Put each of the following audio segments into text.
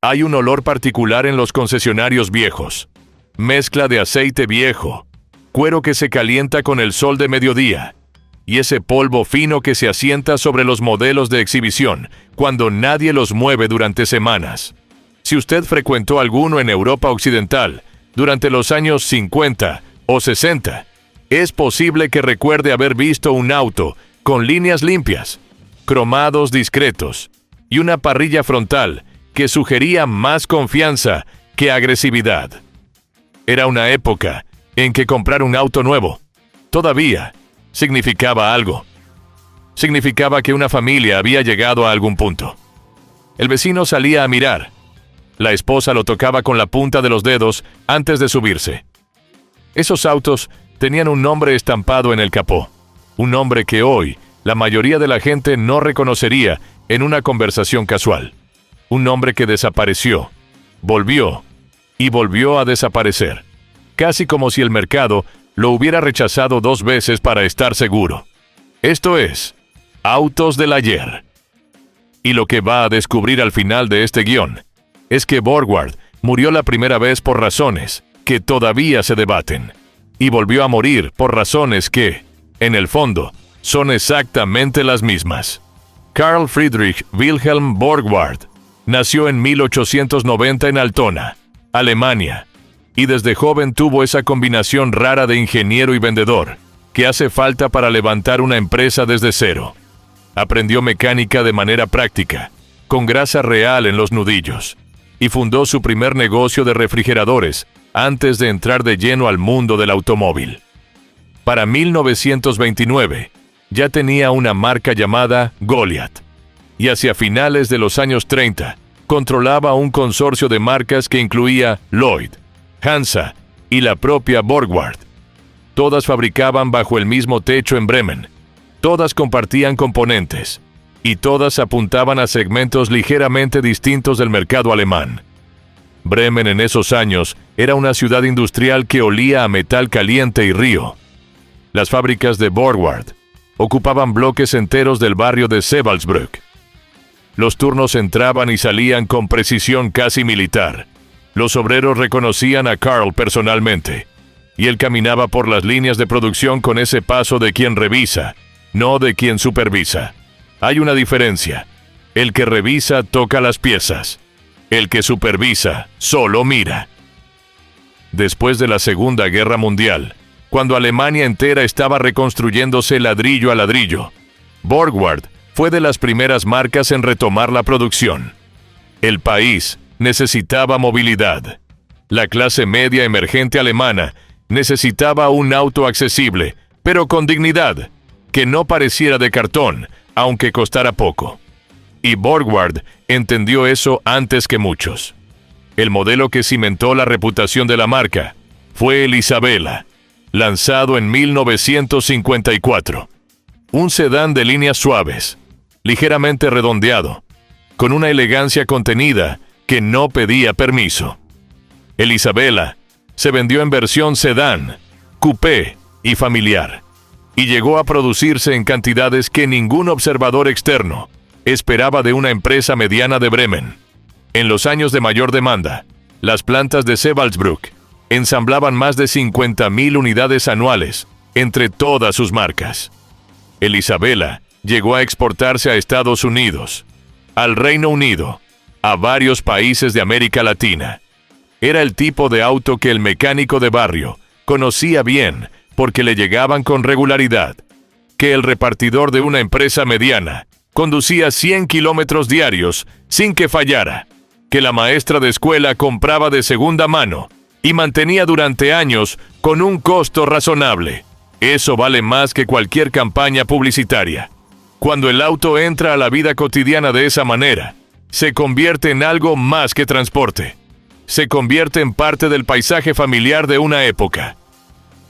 Hay un olor particular en los concesionarios viejos. Mezcla de aceite viejo, cuero que se calienta con el sol de mediodía, y ese polvo fino que se asienta sobre los modelos de exhibición cuando nadie los mueve durante semanas. Si usted frecuentó alguno en Europa Occidental durante los años 50 o 60, es posible que recuerde haber visto un auto con líneas limpias, cromados discretos y una parrilla frontal que sugería más confianza que agresividad. Era una época en que comprar un auto nuevo todavía significaba algo. Significaba que una familia había llegado a algún punto. El vecino salía a mirar. La esposa lo tocaba con la punta de los dedos antes de subirse. Esos autos tenían un nombre estampado en el capó, un nombre que hoy la mayoría de la gente no reconocería en una conversación casual. Un nombre que desapareció, volvió y volvió a desaparecer, casi como si el mercado lo hubiera rechazado 2 veces para estar seguro. Esto es, autos del ayer. Y lo que va a descubrir al final de este guión es que Borgward murió la primera vez por razones que todavía se debaten, y volvió a morir por razones que, en el fondo, son exactamente las mismas. Carl Friedrich Wilhelm Borgward nació en 1890 en Altona, Alemania, y desde joven tuvo esa combinación rara de ingeniero y vendedor que hace falta para levantar una empresa desde cero. Aprendió mecánica de manera práctica, con grasa real en los nudillos, y fundó su primer negocio de refrigeradores antes de entrar de lleno al mundo del automóvil. Para 1929, ya tenía una marca llamada Goliath, y hacia finales de los años 30, controlaba un consorcio de marcas que incluía Lloyd, Hansa y la propia Borgward. Todas fabricaban bajo el mismo techo en Bremen, todas compartían componentes, y todas apuntaban a segmentos ligeramente distintos del mercado alemán. Bremen en esos años era una ciudad industrial que olía a metal caliente y río. Las fábricas de Borgward ocupaban bloques enteros del barrio de Sebalsbrück. Los turnos entraban y salían con precisión casi militar. Los obreros reconocían a Carl personalmente, y él caminaba por las líneas de producción con ese paso de quien revisa, no de quien supervisa. Hay una diferencia. El que revisa toca las piezas. El que supervisa solo mira. Después de la Segunda Guerra Mundial, cuando Alemania entera estaba reconstruyéndose ladrillo a ladrillo, Borgward fue de las primeras marcas en retomar la producción. El país necesitaba movilidad. La clase media emergente alemana necesitaba un auto accesible, pero con dignidad, que no pareciera de cartón, aunque costara poco. Y Borgward entendió eso antes que muchos. El modelo que cimentó la reputación de la marca fue el Isabella, lanzado en 1954. Un sedán de líneas suaves, ligeramente redondeado, con una elegancia contenida que no pedía permiso. El Isabella se vendió en versión sedán, coupé y familiar, y llegó a producirse en cantidades que ningún observador externo esperaba de una empresa mediana de Bremen. En los años de mayor demanda, las plantas de Sebalsbrück ensamblaban más de 50,000 unidades anuales entre todas sus marcas. El Isabella llegó a exportarse a Estados Unidos, al Reino Unido, a varios países de América Latina. Era el tipo de auto que el mecánico de barrio conocía bien porque le llegaban con regularidad, que el repartidor de una empresa mediana conducía 100 kilómetros diarios sin que fallara, que la maestra de escuela compraba de segunda mano y mantenía durante años con un costo razonable. Eso vale más que cualquier campaña publicitaria. Cuando el auto entra a la vida cotidiana de esa manera, se convierte en algo más que transporte. Se convierte en parte del paisaje familiar de una época.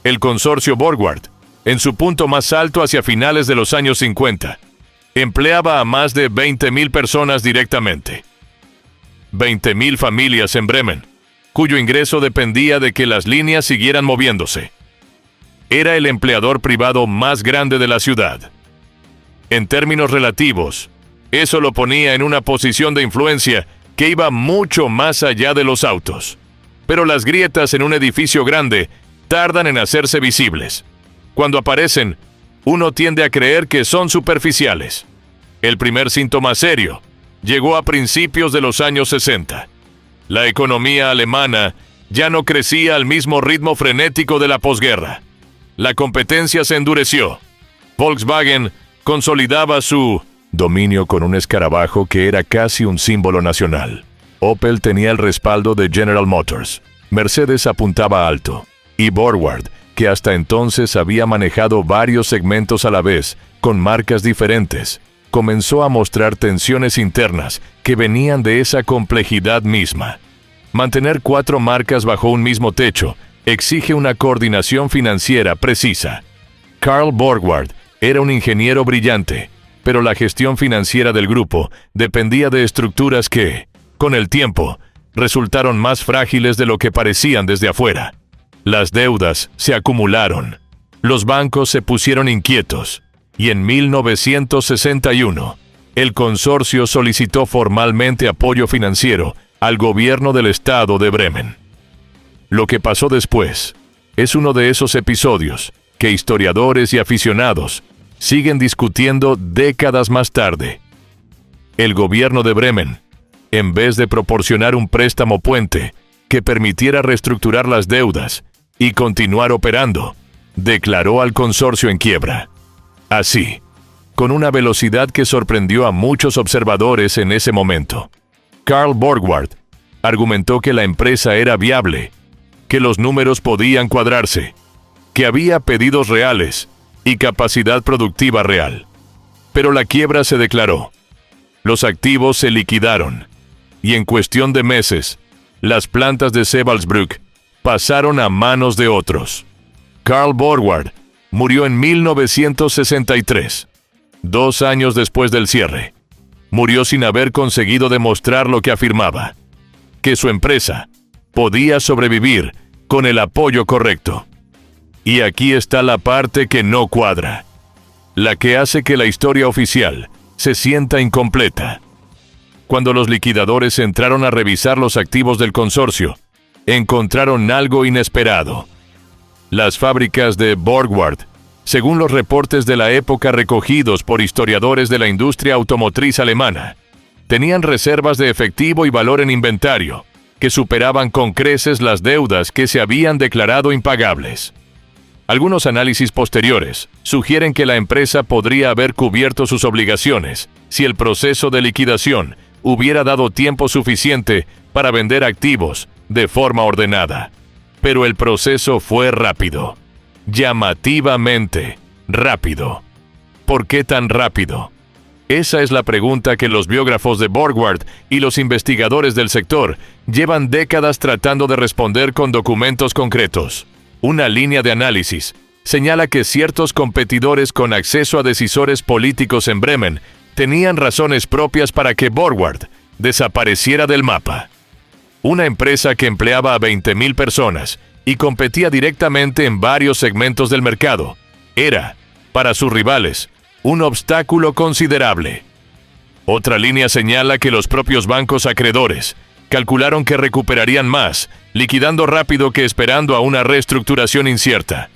El consorcio Borgward, en su punto más alto hacia finales de los años 50, empleaba a más de 20,000 personas directamente. 20,000 familias en Bremen, cuyo ingreso dependía de que las líneas siguieran moviéndose. Era el empleador privado más grande de la ciudad. En términos relativos, eso lo ponía en una posición de influencia que iba mucho más allá de los autos. Pero las grietas en un edificio grande tardan en hacerse visibles. Cuando aparecen, uno tiende a creer que son superficiales. El primer síntoma serio llegó a principios de los años 60. La economía alemana ya no crecía al mismo ritmo frenético de la posguerra. La competencia se endureció. Volkswagen consolidaba su dominio con un escarabajo que era casi un símbolo nacional. Opel tenía el respaldo de General Motors. Mercedes apuntaba alto. Y Borgward, que hasta entonces había manejado varios segmentos a la vez, con marcas diferentes, comenzó a mostrar tensiones internas que venían de esa complejidad misma. Mantener 4 marcas bajo un mismo techo exige una coordinación financiera precisa. Carl Borgward era un ingeniero brillante, pero la gestión financiera del grupo dependía de estructuras que, con el tiempo, resultaron más frágiles de lo que parecían desde afuera. Las deudas se acumularon, los bancos se pusieron inquietos, y en 1961, el consorcio solicitó formalmente apoyo financiero al gobierno del estado de Bremen. Lo que pasó después es uno de esos episodios que historiadores y aficionados siguen discutiendo décadas más tarde. El gobierno de Bremen, en vez de proporcionar un préstamo puente que permitiera reestructurar las deudas y continuar operando, declaró al consorcio en quiebra. Así, con una velocidad que sorprendió a muchos observadores en ese momento. Carl Borgward argumentó que la empresa era viable, que los números podían cuadrarse, que había pedidos reales y capacidad productiva real. Pero la quiebra se declaró. Los activos se liquidaron, y en cuestión de meses, las plantas de Sebalsbrück pasaron a manos de otros. Carl Borgward murió en 1963, 2 años después del cierre. Murió sin haber conseguido demostrar lo que afirmaba, que su empresa podía sobrevivir con el apoyo correcto. Y aquí está la parte que no cuadra, la que hace que la historia oficial se sienta incompleta. Cuando los liquidadores entraron a revisar los activos del consorcio, encontraron algo inesperado. Las fábricas de Borgward, según los reportes de la época recogidos por historiadores de la industria automotriz alemana, tenían reservas de efectivo y valor en inventario, que superaban con creces las deudas que se habían declarado impagables. Algunos análisis posteriores sugieren que la empresa podría haber cubierto sus obligaciones si el proceso de liquidación hubiera dado tiempo suficiente para vender activos de forma ordenada. Pero el proceso fue rápido, llamativamente rápido. ¿Por qué tan rápido? Esa es la pregunta que los biógrafos de Borgward y los investigadores del sector llevan décadas tratando de responder con documentos concretos. Una línea de análisis señala que ciertos competidores con acceso a decisores políticos en Bremen tenían razones propias para que Borgward desapareciera del mapa. Una empresa que empleaba a 20.000 personas y competía directamente en varios segmentos del mercado era, para sus rivales, un obstáculo considerable. Otra línea señala que los propios bancos acreedores calcularon que recuperarían más, liquidando rápido que esperando a una reestructuración incierta.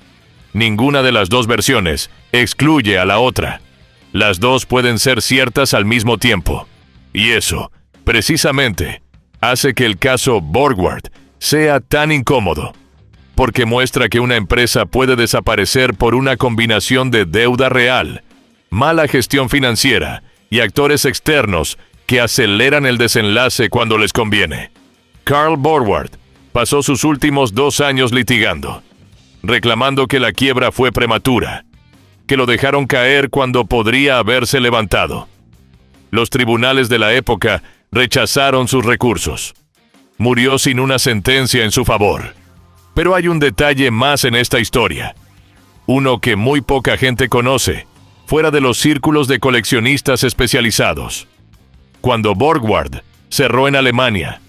Ninguna de las dos versiones excluye a la otra. Las dos pueden ser ciertas al mismo tiempo. Y eso, precisamente, hace que el caso Borgward sea tan incómodo, porque muestra que una empresa puede desaparecer por una combinación de deuda real, mala gestión financiera y actores externos que aceleran el desenlace cuando les conviene. Carl Borgward pasó sus últimos 2 años litigando, reclamando que la quiebra fue prematura, que lo dejaron caer cuando podría haberse levantado. Los tribunales de la época rechazaron sus recursos. Murió sin una sentencia en su favor. Pero hay un detalle más en esta historia, uno que muy poca gente conoce, fuera de los círculos de coleccionistas especializados. Cuando Borgward cerró en Alemania,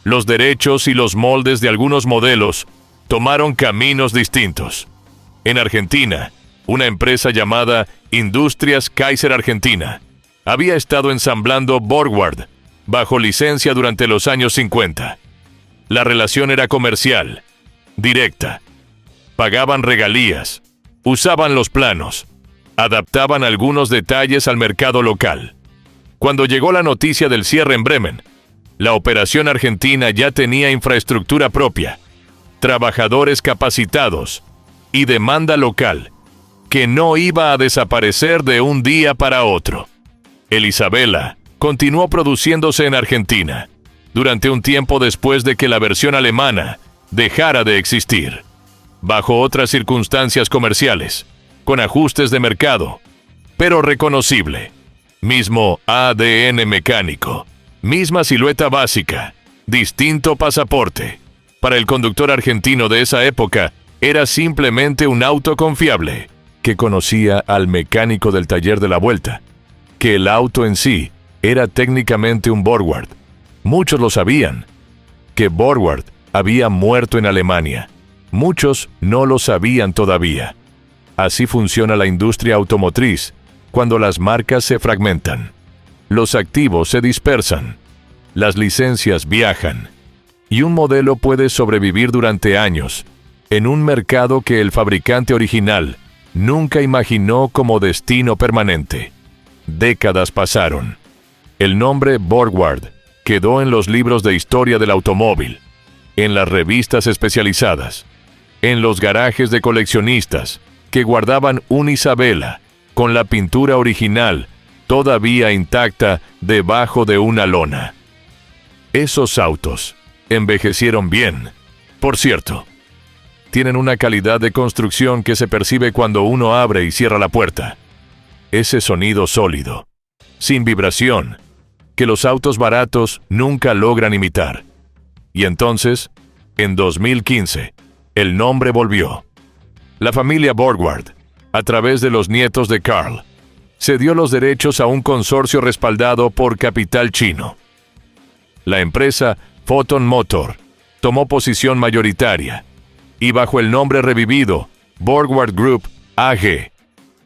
los derechos y los moldes de algunos modelos tomaron caminos distintos. En Argentina, una empresa llamada Industrias Kaiser Argentina había estado ensamblando Borgward bajo licencia durante los años 50. La relación era comercial, directa. Pagaban regalías, usaban los planos, adaptaban algunos detalles al mercado local. Cuando llegó la noticia del cierre en Bremen, la operación argentina ya tenía infraestructura propia, trabajadores capacitados y demanda local, que no iba a desaparecer de un día para otro. El Isabela continuó produciéndose en Argentina, durante un tiempo después de que la versión alemana dejara de existir, bajo otras circunstancias comerciales, con ajustes de mercado, pero reconocible. Mismo ADN mecánico, misma silueta básica, distinto pasaporte. Para el conductor argentino de esa época, era simplemente un auto confiable, que conocía al mecánico del taller de la vuelta, que el auto en sí era técnicamente un Borgward. Muchos lo sabían, que Borgward había muerto en Alemania. Muchos no lo sabían todavía. Así funciona la industria automotriz cuando las marcas se fragmentan. Los activos se dispersan, las licencias viajan, y un modelo puede sobrevivir durante años en un mercado que el fabricante original nunca imaginó como destino permanente. Décadas pasaron. El nombre Borgward quedó en los libros de historia del automóvil, en las revistas especializadas, en los garajes de coleccionistas que guardaban un Isabela con la pintura original todavía intacta debajo de una lona. Esos autos envejecieron bien. Por cierto, tienen una calidad de construcción que se percibe cuando uno abre y cierra la puerta. Ese sonido sólido, sin vibración, que los autos baratos nunca logran imitar. Y entonces, en 2015, el nombre volvió. La familia Borgward, a través de los nietos de Carl, cedió los derechos a un consorcio respaldado por capital chino. La empresa Photon Motor tomó posición mayoritaria y bajo el nombre revivido Borgward Group AG,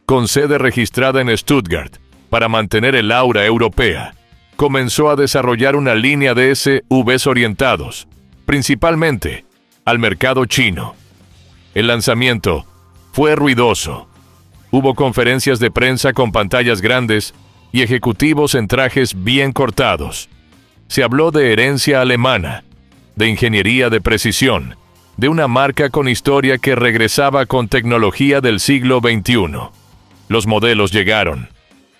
con sede registrada en Stuttgart para mantener el aura europea, comenzó a desarrollar una línea de SUVs orientados, principalmente, al mercado chino. El lanzamiento fue ruidoso. Hubo conferencias de prensa con pantallas grandes y ejecutivos en trajes bien cortados. Se habló de herencia alemana, de ingeniería de precisión, de una marca con historia que regresaba con tecnología del siglo XXI. Los modelos llegaron: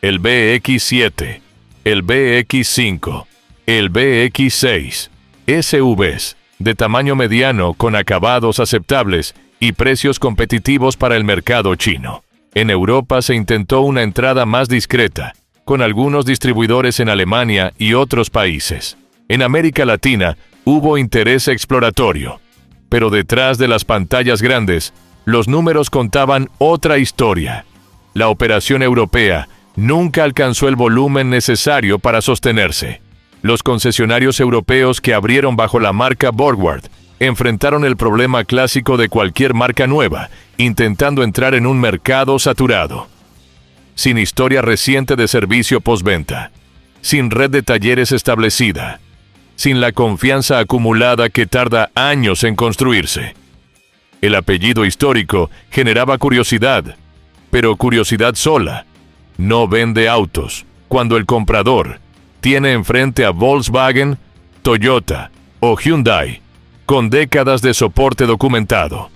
el BX7, el BX5, el BX6, SUVs de tamaño mediano con acabados aceptables y precios competitivos para el mercado chino. En Europa se intentó una entrada más discreta, con algunos distribuidores en Alemania y otros países. En América Latina hubo interés exploratorio, pero detrás de las pantallas grandes, los números contaban otra historia. La operación europea nunca alcanzó el volumen necesario para sostenerse. Los concesionarios europeos que abrieron bajo la marca Borgward enfrentaron el problema clásico de cualquier marca nueva, intentando entrar en un mercado saturado. Sin historia reciente de servicio postventa, sin red de talleres establecida, sin la confianza acumulada que tarda años en construirse. El apellido histórico generaba curiosidad, pero curiosidad sola no vende autos cuando el comprador tiene enfrente a Volkswagen, Toyota o Hyundai, con décadas de soporte documentado.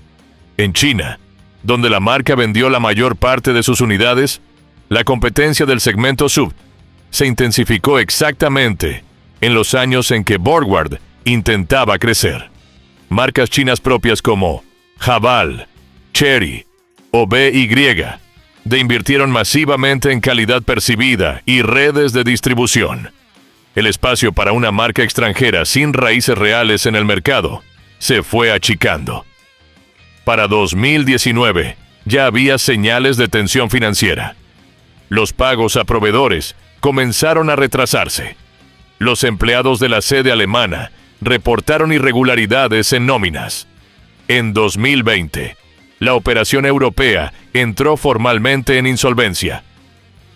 En China, donde la marca vendió la mayor parte de sus unidades, la competencia del segmento SUV se intensificó exactamente en los años en que Borgward intentaba crecer. Marcas chinas propias como Haval, Chery o BY invirtieron masivamente en calidad percibida y redes de distribución. El espacio para una marca extranjera sin raíces reales en el mercado se fue achicando. Para 2019 ya había señales de tensión financiera. Los pagos a proveedores comenzaron a retrasarse. Los empleados de la sede alemana reportaron irregularidades en nóminas. En 2020, la operación europea entró formalmente en insolvencia.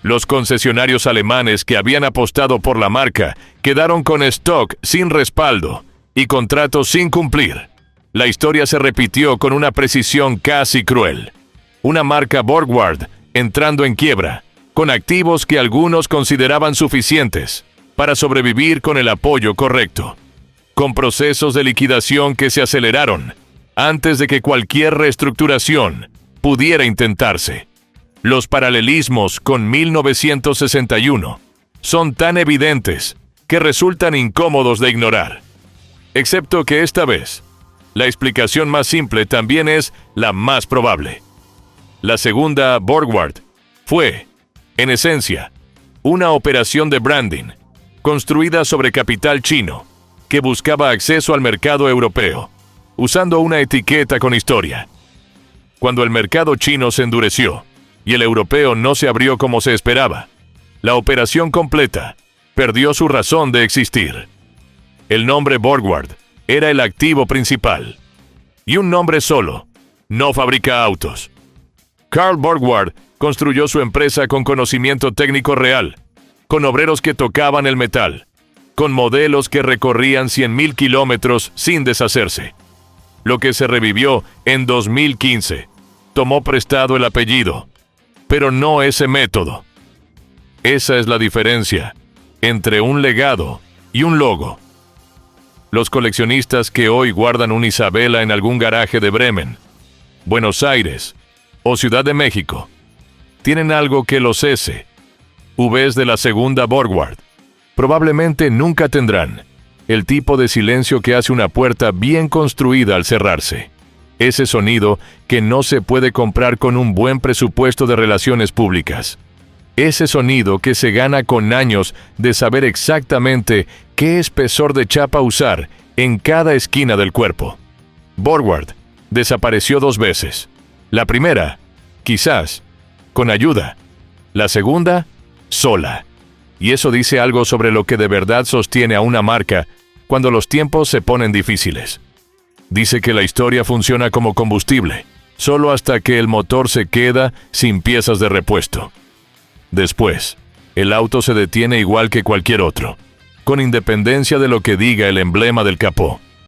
Los concesionarios alemanes que habían apostado por la marca quedaron con stock sin respaldo y contratos sin cumplir. La historia se repitió con una precisión casi cruel. Una marca Borgward entrando en quiebra, con activos que algunos consideraban suficientes para sobrevivir con el apoyo correcto, con procesos de liquidación que se aceleraron antes de que cualquier reestructuración pudiera intentarse. Los paralelismos con 1961 son tan evidentes que resultan incómodos de ignorar. Excepto que esta vez, la explicación más simple también es la más probable. La segunda Borgward fue, en esencia, una operación de branding, construida sobre capital chino, que buscaba acceso al mercado europeo, usando una etiqueta con historia. Cuando el mercado chino se endureció y el europeo no se abrió como se esperaba, la operación completa perdió su razón de existir. El nombre Borgward era el activo principal, y un nombre solo no fabrica autos. Carl Borgward construyó su empresa con conocimiento técnico real, con obreros que tocaban el metal, con modelos que recorrían 100.000 kilómetros sin deshacerse. Lo que se revivió en 2015 tomó prestado el apellido, pero no ese método. Esa es la diferencia entre un legado y un logo. Los coleccionistas que hoy guardan una Isabela en algún garaje de Bremen, Buenos Aires o Ciudad de México, tienen algo que los Vs de la segunda Borgward probablemente nunca tendrán: el tipo de silencio que hace una puerta bien construida al cerrarse. Ese sonido que no se puede comprar con un buen presupuesto de relaciones públicas. Ese sonido que se gana con años de saber exactamente qué espesor de chapa usar en cada esquina del cuerpo. Borgward desapareció 2 veces. La primera, quizás, con ayuda. La segunda, sola. Y eso dice algo sobre lo que de verdad sostiene a una marca cuando los tiempos se ponen difíciles. Dice que la historia funciona como combustible, solo hasta que el motor se queda sin piezas de repuesto. Después, el auto se detiene igual que cualquier otro, con independencia de lo que diga el emblema del capó.